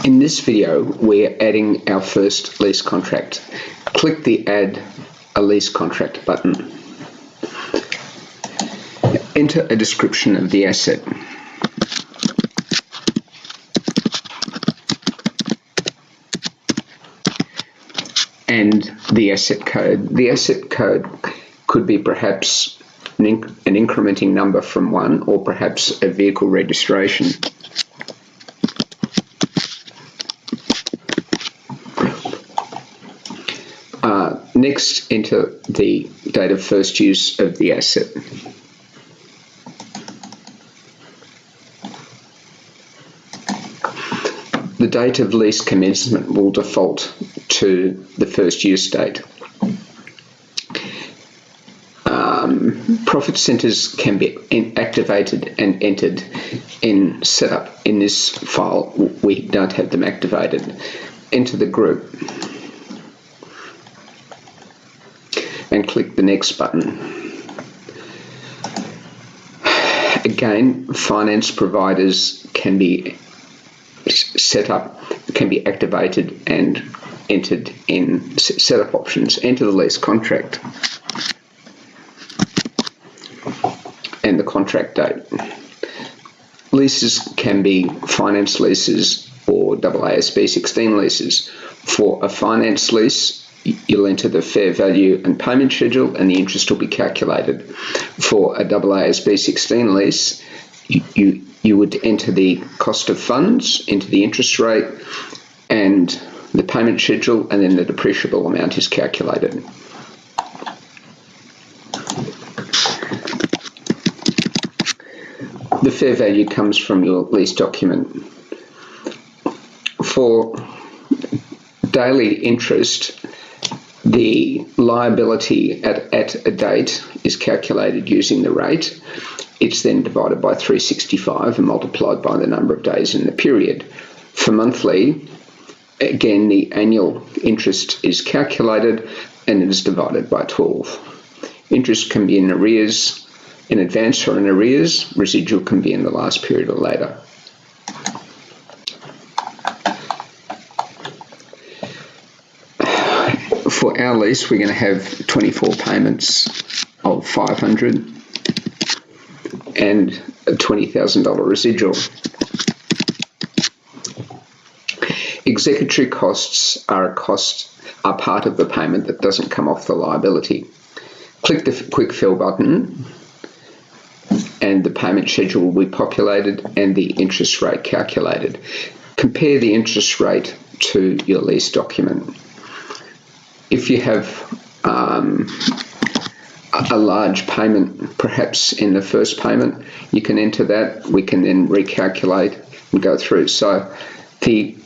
In this video, we're adding our first lease contract. Click the Add a Lease Contract button. Enter a description of the asset. And the asset code. The asset code could be perhaps an incrementing number from 1, or perhaps a vehicle registration. Next, enter the date of first use of the asset. The date of lease commencement will default to the first use date. Profit centers can be activated and entered in setup. In this file, we don't have them activated. Enter the group and click the next button. Again, finance providers can be set up, can be activated and entered in setup options. Enter the lease contract and the contract date. Leases can be finance leases or AASB 16 leases. For a finance lease, you'll enter the fair value and payment schedule, and the interest will be calculated. For a AASB 16 lease, you would enter the cost of funds, enter the interest rate and the payment schedule, and then the depreciable amount is calculated. The fair value comes from your lease document. For daily interest, the liability at a date is calculated using the rate. It's then divided by 365 and multiplied by the number of days in the period. For monthly, again, the annual interest is calculated and it is divided by 12. Interest can be in arrears, in advance or in arrears. Residual can be in the last period or later. For our lease, we're going to have 24 payments of $500 and a $20,000 residual. Executory costs are part of the payment that doesn't come off the liability. Click the quick fill button and the payment schedule will be populated and the interest rate calculated. Compare the interest rate to your lease document. If you have a large payment, perhaps in the first payment, you can enter that. We can then recalculate and go through. So the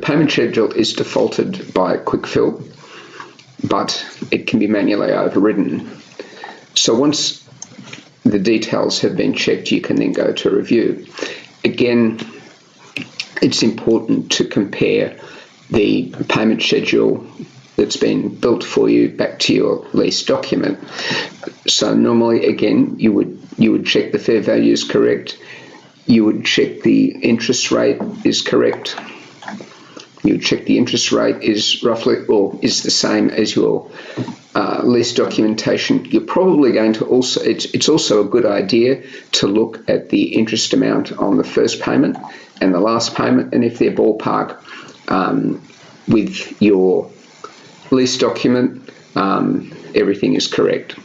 payment schedule is defaulted by quick fill, but it can be manually overridden. So once the details have been checked, you can then go to review. Again, it's important to compare the payment schedule that's been built for you back to your lease document. So normally, again, you would check the fair value is correct. You would check the interest rate is correct. You would check the interest rate is roughly or is the same as your lease documentation. You're probably going to also, it's also a good idea to look at the interest amount on the first payment and the last payment, and if they're ballpark with your lease document, everything is correct.